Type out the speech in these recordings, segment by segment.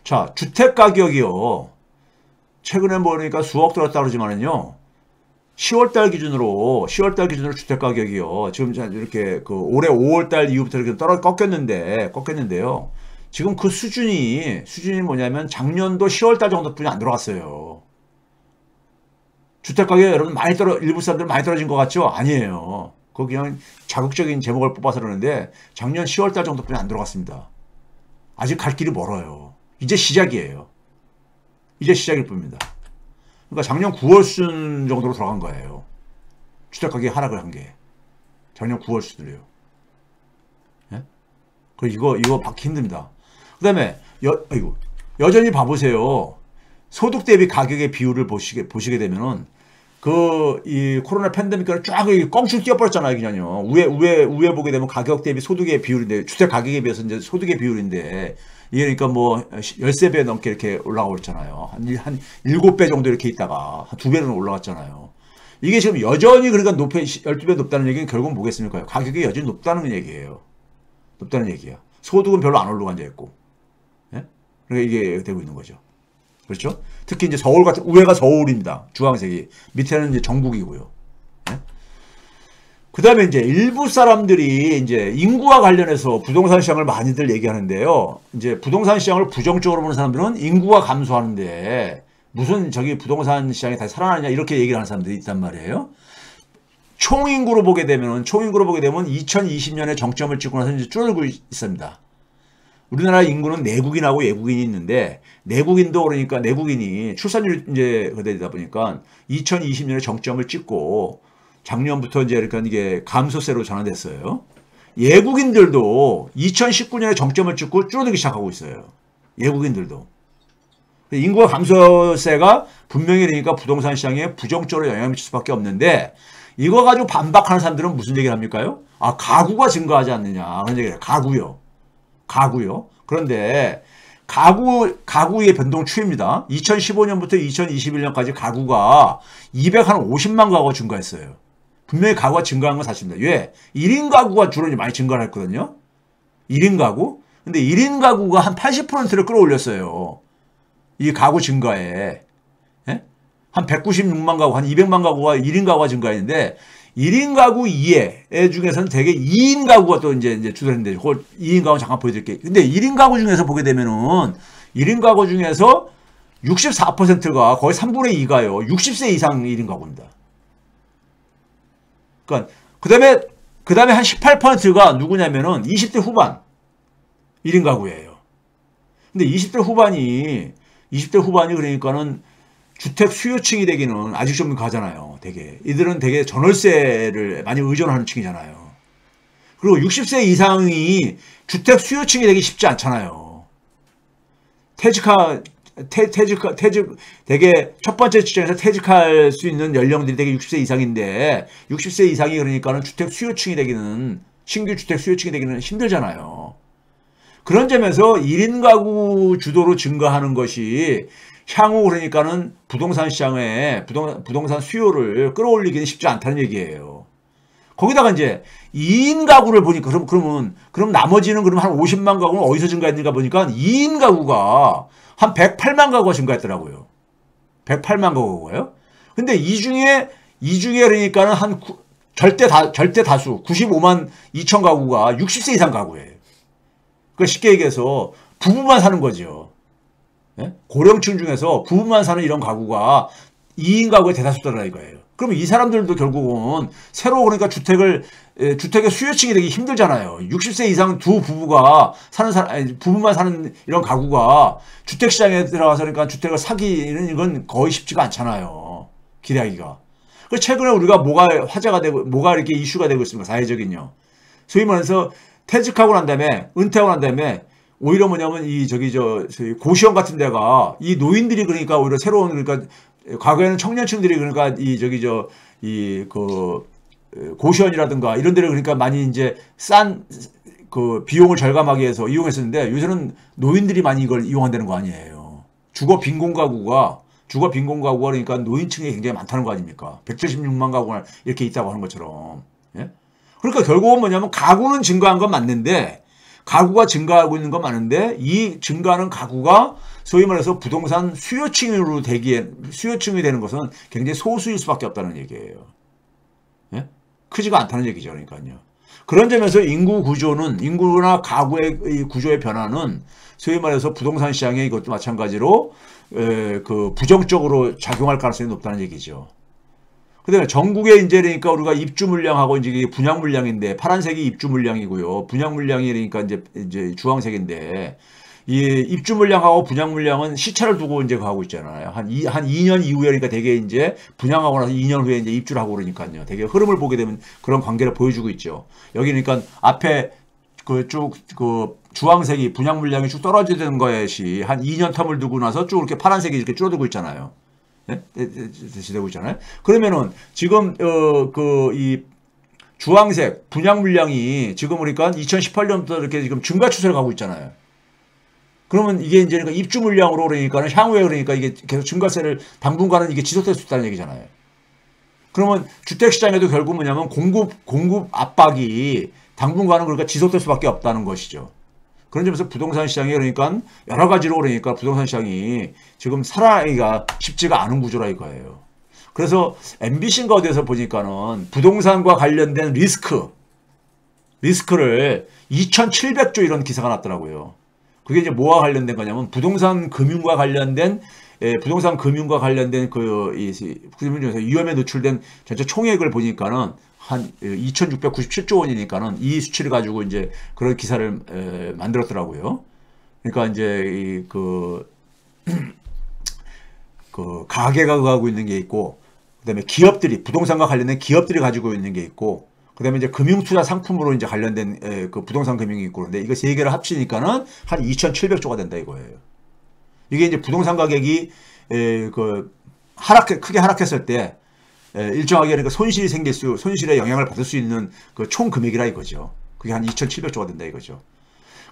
자, 주택 가격이요. 최근에 보니까 수억 들었다 그러지만은요. 10월달 기준으로 주택 가격이요. 지금 이렇게 그 올해 5월달 이후부터 이렇게 꺾였는데요. 지금 그 수준이 뭐냐면 작년도 10월달 정도뿐이 안 들어갔어요. 주택 가격 여러분 일부 사람들 많이 떨어진 것 같죠? 아니에요. 그거 그냥 자극적인 제목을 뽑아서 그러는데 작년 10월달 정도뿐이 안 들어갔습니다. 아직 갈 길이 멀어요. 이제 시작이에요. 이제 시작일 뿐입니다. 그러니까 작년 9월 수준 정도로 들어간 거예요. 주택 가격이 하락을 한 게. 작년 9월 수준이에요. 예? 이거 받기 힘듭니다. 그 다음에, 여전히 봐보세요. 소득 대비 가격의 비율을 보시게 되면은, 이 코로나 팬데믹을 쫙 껑충 뛰어버렸잖아요, 그냥요. 위에 보게 되면 가격 대비 소득의 비율인데, 주택 가격에 비해서 이제 소득의 비율인데, 이게 그러니까 뭐 13배 넘게 이렇게 올라가고 있잖아요. 한 7배 정도 이렇게 있다가 한 2배는 올라갔잖아요. 이게 지금 여전히 그러니까 12배 높다는 얘기는 결국은 뭐겠습니까? 가격이 여전히 높다는 얘기예요. 높다는 얘기야. 소득은 별로 안 올라간 자 있고. 예? 그러니까 이게 되고 있는 거죠. 그렇죠? 특히 이제 서울 같은, 위에가 서울입니다. 주황색이. 밑에는 이제 전국이고요. 예? 그 다음에 이제 일부 사람들이 이제 인구와 관련해서 부동산 시장을 많이들 얘기하는데요. 이제 부동산 시장을 부정적으로 보는 사람들은 인구가 감소하는데 무슨 부동산 시장이 다시 살아나냐 이렇게 얘기를 하는 사람들이 있단 말이에요. 총인구로 보게 되면 2020년에 정점을 찍고 나서 이제 줄어들고 있습니다. 우리나라 인구는 내국인하고 외국인이 있는데 내국인도 그러니까 내국인이 출산율이 이제 되다 보니까 2020년에 정점을 찍고 작년부터 이제 그러니까 이게 감소세로 전환됐어요. 외국인들도 2019년에 정점을 찍고 줄어들기 시작하고 있어요. 외국인들도. 인구가 감소세가 분명히 그러니까 부동산 시장에 부정적으로 영향을 미칠 수밖에 없는데 이거 가지고 반박하는 사람들은 무슨 얘기를 합니까요? 아, 가구가 증가하지 않느냐. 그런 얘기를 해요. 가구요. 그런데 가구의 변동 추입니다. 2015년부터 2021년까지 가구가 250만 가구가 증가했어요. 분명히 가구가 증가한 건 사실입니다. 왜? 1인 가구가 주로 많이 증가를 했거든요. 1인 가구? 근데 1인 가구가 한 80%를 끌어올렸어요. 이 가구 증가에. 예? 한 196만 가구, 한 200만 가구가 1인 가구가 증가했는데 1인 가구 이외 중에서는 되게 2인 가구가 또 이제 주도했는데 그걸 2인 가구 잠깐 보여드릴게요. 근데 1인 가구 중에서 보게 되면은 1인 가구 중에서 64%가 거의 3분의 2가요. 60세 이상 1인 가구입니다. 그러니까 그다음에 한 18%가 누구냐면은 20대 후반 1인 가구예요. 근데 20대 후반이 그러니까는 주택 수요층이 되기는 아직 좀 가잖아요. 이들은 되게 전월세를 많이 의존하는 층이잖아요. 그리고 60세 이상이 주택 수요층이 되기 쉽지 않잖아요. 되게 첫 번째 직장에서 퇴직할 수 있는 연령들이 되게 60세 이상인데 60세 이상이 그러니까는 주택 수요층이 되기는 신규 주택 수요층이 되기는 힘들잖아요. 그런 점에서 1인 가구 주도로 증가하는 것이 향후 그러니까는 부동산 시장에 부동산 수요를 끌어올리기는 쉽지 않다는 얘기예요. 거기다가 이제 2인 가구를 보니까 그럼 나머지는 그럼 한 50만 가구는 어디서 증가했는가 보니까 2인 가구가 한 108만 가구가 증가했더라고요. 108만 가구가요. 근데 이 중에 그러니까는 절대 다수 95만 2천 가구가 60세 이상 가구예요. 그러니까 쉽게 얘기해서 부부만 사는 거죠. 예? 고령층 중에서 부부만 사는 이런 가구가 2인 가구의 대다수더라 이거예요. 그러면 이 사람들도 결국은 새로 그러니까 주택의 수요층이 되기 힘들잖아요. 60세 이상 두 부부가 부부만 사는 이런 가구가 주택시장에 들어가서 그러니까 주택을 사기는 이건 거의 쉽지가 않잖아요. 기대하기가. 그래서 최근에 우리가 뭐가 화제가 되고 뭐가 이렇게 이슈가 되고 있습니까? 사회적인요. 소위 말해서 퇴직하고 난 다음에 은퇴하고 난 다음에 오히려 뭐냐면 고시원 같은 데가 이 노인들이 그러니까 오히려 새로운 그러니까 과거에는 청년층들이 그러니까 고시원이라든가 이런 데를 그러니까 많이 이제 싼 그 비용을 절감하기 위해서 이용했었는데 요새는 노인들이 많이 이걸 이용한다는 거 아니에요. 주거 빈곤 가구가 그러니까 노인층이 굉장히 많다는 거 아닙니까? 176만 가구가 이렇게 있다고 하는 것처럼. 예? 그러니까 결국은 뭐냐면 가구는 증가한 건 맞는데 가구가 증가하고 있는 건 많은데 이 증가하는 가구가 소위 말해서 부동산 수요층으로 수요층이 되는 것은 굉장히 소수일 수밖에 없다는 얘기예요. 예? 크지가 않다는 얘기죠. 그러니까요. 그런 점에서 인구나 가구의 이 구조의 변화는 소위 말해서 부동산 시장에 이것도 마찬가지로 그 부정적으로 작용할 가능성이 높다는 얘기죠. 그다음에 전국에 이제 그러니까 우리가 입주 물량하고 이제 분양 물량인데 파란색이 입주 물량이고요. 분양 물량이 그러니까 이제 주황색인데 이 입주 물량하고 분양 물량은 시차를 두고 이제 가고 있잖아요. 한 2년 이후에 그러니까 되게 이제 분양하고 나서 2년 후에 이제 입주를 하고 그러니까요. 되게 흐름을 보게 되면 그런 관계를 보여주고 있죠. 여기 그러니까 앞에 그 주황색이 분양 물량이 쭉 떨어지는 것이 한 2년 텀을 두고 나서 쭉 이렇게 파란색이 이렇게 줄어들고 있잖아요. 네? 되고 있잖아요. 그러면은 지금 이 주황색 분양 물량이 지금 그러니까 2018년부터 이렇게 지금 증가 추세를 가고 있잖아요. 그러면 이게 이제 그러니까 입주 물량으로 그러니까는 향후에 그러니까 이게 계속 증가세를 당분간은 이게 지속될 수 있다는 얘기잖아요. 그러면 주택 시장에도 결국 뭐냐면 공급 압박이 당분간은 그러니까 지속될 수밖에 없다는 것이죠. 그런 점에서 부동산 시장이 그러니까 여러 가지로 그러니까 부동산 시장이 지금 살아나기가 쉽지가 않은 구조라 이거예요. 그래서 MBC인가 어디에서 보니까는 부동산과 관련된 리스크를 2,700조 이런 기사가 났더라고요. 그게 이제 뭐와 관련된 거냐면 부동산 금융과 관련된 금융 중에서 위험에 노출된 전체 총액을 보니까는 한 2,697조 원이니까는 이 수치를 가지고 이제 그런 기사를 만들었더라고요. 그러니까 이제 그 가계가 가지고 있는 게 있고, 그다음에 기업들이 부동산과 관련된 기업들이 가지고 있는 게 있고, 그다음에 이제 금융투자 상품으로 이제 관련된 그 부동산 금융이 있고, 그런데 이거 세 개를 합치니까는 한 2,700조가 된다 이거예요. 이게 이제 부동산 가격이 크게 하락했을 때 일정하게 그러니까 손실에 영향을 받을 수 있는 그 총 금액이라 이거죠. 그게 한 2,700조가 된다 이거죠.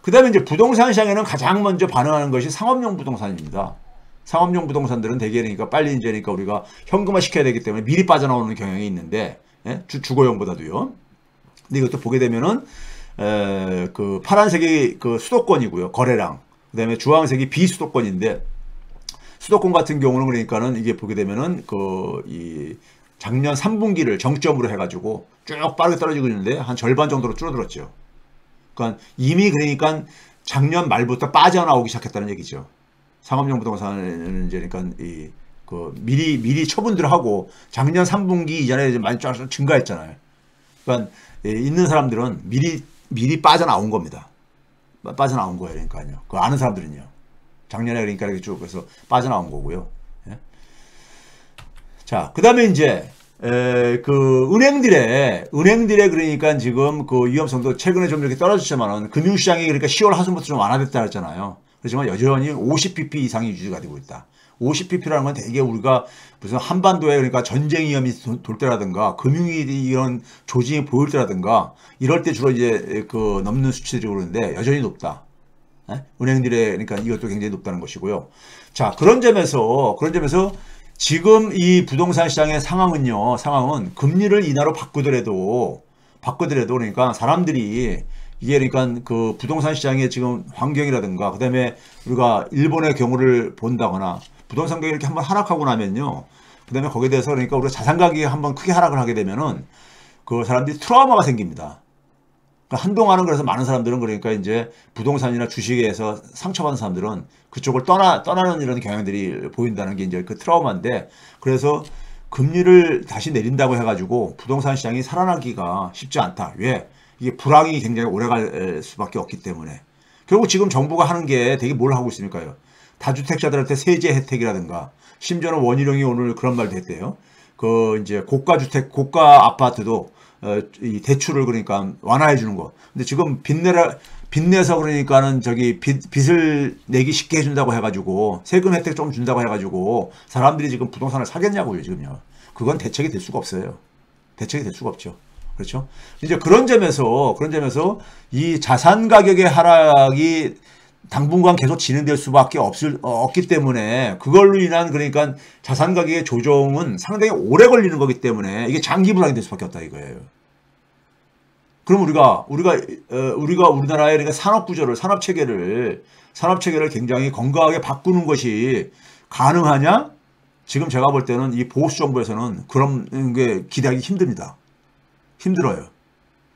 그 다음에 이제 부동산 시장에는 가장 먼저 반응하는 것이 상업용 부동산입니다. 상업용 부동산들은 대개 그러니까 빨리 이제 그러니까 우리가 현금화 시켜야 되기 때문에 미리 빠져나오는 경향이 있는데, 예? 주거용보다도요. 근데 이것도 보게 되면은, 그 파란색이 그 수도권이고요. 거래량. 그 다음에 주황색이 비수도권인데, 수도권 같은 경우는 그러니까는 이게 보게 되면은 이 작년 3분기를 정점으로 해가지고 쭉 빠르게 떨어지고 있는데 한 절반 정도로 줄어들었죠. 그러니까 이미 그러니까 작년 말부터 빠져나오기 시작했다는 얘기죠. 상업용 부동산은 이제 그러니까 미리 처분들을 하고 작년 3분기 이전에 이제 많이 쫙 증가했잖아요. 그러니까 있는 사람들은 미리 빠져나온 겁니다. 빠져나온 거예요. 그러니까요. 그 아는 사람들은요. 작년에 그러니까 이렇게 쭉 해서 빠져나온 거고요. 예? 자, 그 다음에 이제, 은행들의 그러니까 지금 그 위험성도 최근에 좀 이렇게 떨어졌지만은 금융시장이 그러니까 10월 하순부터 좀 완화됐다 했잖아요. 그렇지만 여전히 50bp 이상이 유지가 되고 있다. 50bp라는 건 되게 우리가 무슨 한반도에 그러니까 전쟁 위험이 돌 때라든가 금융이 이런 조짐이 보일 때라든가 이럴 때 주로 이제 넘는 수치들이 오르는데 여전히 높다. 은행들의 그러니까 이것도 굉장히 높다는 것이고요. 자, 그런 점에서 지금 이 부동산 시장의 상황은 금리를 인하로 바꾸더라도 그러니까 사람들이 이게 그러니까 그 부동산 시장의 지금 환경이라든가 그다음에 우리가 일본의 경우를 본다거나 부동산 가격이 이렇게 한번 하락하고 나면요. 그다음에 거기에 대해서 그러니까 우리가 자산 가격이 한번 크게 하락을 하게 되면은 그 사람들이 트라우마가 생깁니다. 그러니까 한동안은 그래서 많은 사람들은 그러니까 이제 부동산이나 주식에서 상처받은 사람들은 그쪽을 떠나는 이런 경향들이 보인다는 게 이제 그 트라우마인데, 그래서 금리를 다시 내린다고 해가지고 부동산 시장이 살아나기가 쉽지 않다. 왜? 이게 불황이 굉장히 오래 갈 수밖에 없기 때문에. 결국 지금 정부가 하는 게 되게 뭘 하고 있습니까요? 다주택자들한테 세제 혜택이라든가, 심지어는 원희룡이 오늘 그런 말도 했대요. 이제 고가 아파트도 이 대출을 그러니까 완화해 주는 거. 근데 지금 빚내서 그러니까는 빚을 내기 쉽게 해준다고 해가지고 세금 혜택 좀 준다고 해가지고 사람들이 지금 부동산을 사겠냐고요, 지금요. 그건 대책이 될 수가 없어요. 대책이 될 수가 없죠. 그렇죠? 이제 그런 점에서 이 자산 가격의 하락이 당분간 계속 진행될 수밖에 없기 때문에 그걸로 인한 그러니까 자산 가격의 조정은 상당히 오래 걸리는 거기 때문에 이게 장기 불황이 될 수밖에 없다 이거예요. 그럼 우리가 우리나라의 그러니까 산업 체계를 굉장히 건강하게 바꾸는 것이 가능하냐? 지금 제가 볼 때는 이 보수 정부에서는 그런 게 기대하기 힘듭니다. 힘들어요.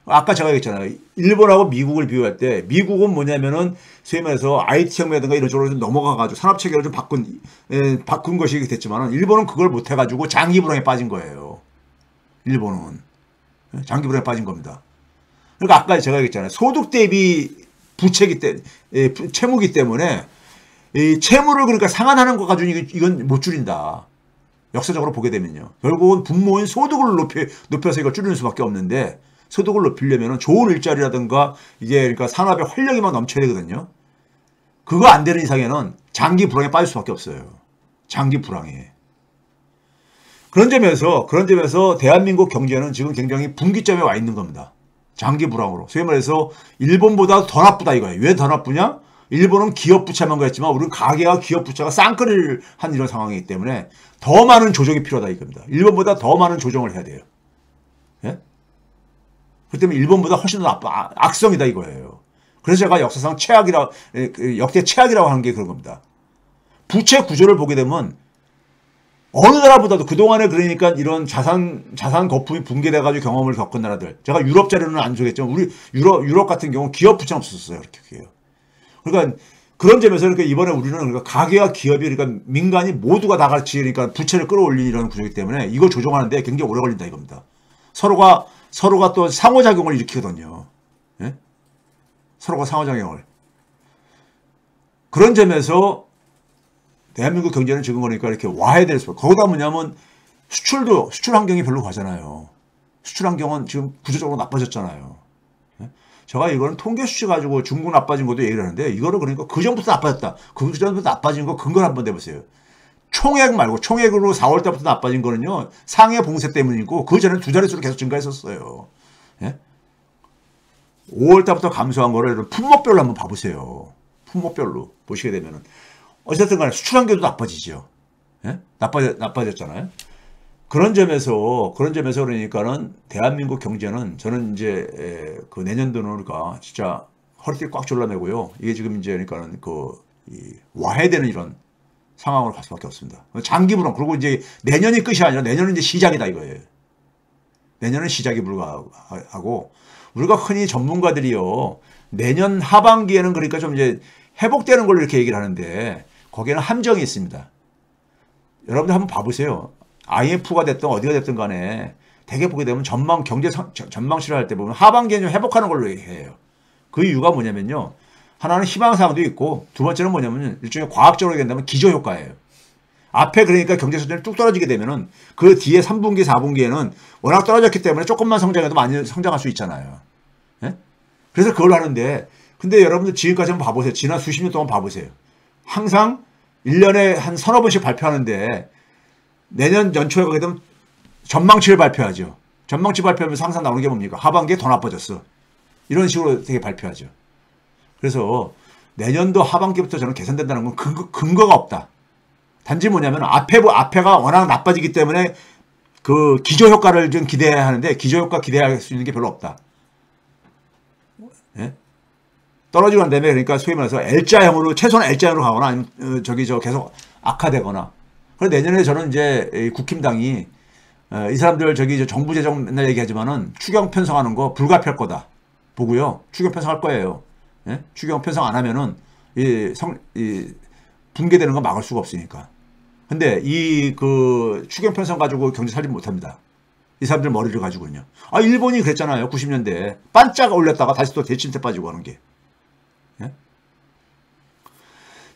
아까 제가 얘기했잖아요. 일본하고 미국을 비교할 때 미국은 뭐냐면은 소위 말해서 IT 혁명이라든가 이런 쪽으로 좀 넘어가가지고 산업 체계를 좀 바꾼 것이 됐지만은 일본은 그걸 못 해가지고 장기 불황에 빠진 거예요. 일본은 장기 불황에 빠진 겁니다. 그러니까 아까 제가 얘기했잖아요. 소득 대비 채무기 때문에 이 채무를 그러니까 상환하는 거 가지고 이건 못 줄인다. 역사적으로 보게 되면요. 결국은 분모인 소득을 높여서 이걸 줄이는 수밖에 없는데 소득을 높이려면 좋은 일자리라든가 이게 그러니까 산업의 활력이 막 넘쳐야 되거든요. 그거 안 되는 이상에는 장기 불황에 빠질 수밖에 없어요. 장기 불황에. 그런 점에서 대한민국 경제는 지금 굉장히 분기점에 와 있는 겁니다. 장기 불황으로. 소위 말해서 일본보다 더 나쁘다 이거예요. 왜 더 나쁘냐? 일본은 기업 부채만 그랬지만 우리는 가계와 기업 부채가 쌍끌이를 한 이런 상황이기 때문에 더 많은 조정이 필요하다 이겁니다. 일본보다 더 많은 조정을 해야 돼요. 예? 그렇기 때문에 일본보다 훨씬 더 악성이다 이거예요. 그래서 제가 역사상 역대 최악이라고 하는 게 그런 겁니다. 부채 구조를 보게 되면 어느 나라보다도 그동안에 그러니까 이런 자산 거품이 붕괴돼가지고 경험을 겪은 나라들. 제가 유럽 자료는 안 주겠지만 우리 유럽 같은 경우는 기업 부채는 없었어요. 이렇게. 그러니까 그런 점에서 그러니까 이번에 우리는 그러니까 가계와 기업이 그러니까 민간이 모두가 다 같이 그러니까 부채를 끌어올리는 이런 구조이기 때문에 이걸 조정하는데 굉장히 오래 걸린다 이겁니다. 서로가 또 상호작용을 일으키거든요. 예? 서로가 상호작용을. 그런 점에서 대한민국 경제는 지금 그러니까 이렇게 와해될 수 없고 거기다 뭐냐면 수출 환경이 별로 가잖아요. 수출 환경은 지금 구조적으로 나빠졌잖아요. 예? 제가 이거는 통계 수치 가지고 중국 나빠진 것도 얘기를 하는데 이거를 그러니까 그 전부터 나빠졌다. 그 전부터 나빠진 거 근거를 한번 대보세요. 총액 말고 총액으로 4월 달부터 나빠진 거는요. 상해 봉쇄 때문이고 그 전에 두 자릿수로 계속 증가했었어요. 예? 5월 달부터 감소한 거를 품목별로 한번 봐보세요. 품목별로 보시게 되면은 어쨌든 간에 수출 환경도 나빠지죠. 예? 나빠졌잖아요. 그런 점에서 그러니까는 대한민국 경제는 저는 이제 그 내년도는 우리가 진짜 허리띠 꽉 졸라매고요. 이게 지금 이제 그러니까는 와해되는 이런 상황으로 갈 수밖에 없습니다. 장기 불황. 그리고 이제 내년이 끝이 아니라 내년은 이제 시작이다 이거예요. 내년은 시작이 불가하고 우리가 흔히 전문가들이요. 내년 하반기에는 그러니까 좀 이제 회복되는 걸로 이렇게 얘기를 하는데 거기에는 함정이 있습니다. 여러분들 한번 봐보세요. IMF가 됐든 어디가 됐든 간에 대개 보게 되면 경제 전망치를 할 때 보면 하반기에 좀 회복하는 걸로 얘기해요. 그 이유가 뭐냐면요. 하나는 희망사항도 있고 두 번째는 뭐냐면 일종의 과학적으로 얘기한다면 기저효과예요. 앞에 그러니까 경제 수준이 뚝 떨어지게 되면은 그 뒤에 3분기, 4분기에는 워낙 떨어졌기 때문에 조금만 성장해도 많이 성장할 수 있잖아요. 예? 그래서 그걸 하는데 근데 여러분들 지금까지 한번 봐보세요. 지난 수십 년 동안 봐보세요. 항상 1년에 한 서너 번씩 발표하는데 내년 연초에 가게 되면 전망치를 발표하죠. 전망치 발표하면서 항상 나오는 게 뭡니까? 하반기에 더 나빠졌어. 이런 식으로 되게 발표하죠. 그래서 내년도 하반기부터 저는 개선된다는 건 근거가 없다. 단지 뭐냐면 앞에가 워낙 나빠지기 때문에 그 기저효과를 좀 기대해야 하는데 기저효과 기대할 수 있는 게 별로 없다. 예? 떨어지고 난 다음에 그러니까 소위 말해서 L자형으로 최소한 L자형으로 가거나 아니면 계속 악화되거나. 그래서 내년에 저는 이제 국힘당이 이 사람들 정부 재정 맨날 얘기하지만은 추경 편성하는 거 불가피할 거다 보고요. 추경 편성할 거예요. 예? 추경 편성 안 하면은 붕괴되는 거 막을 수가 없으니까. 근데 추경 편성 가지고 경제 살림 못 합니다. 이 사람들 머리를 가지고는요. 일본이 그랬잖아요. 90년대에 반짝 올렸다가 다시 또 대침대 빠지고 하는 게.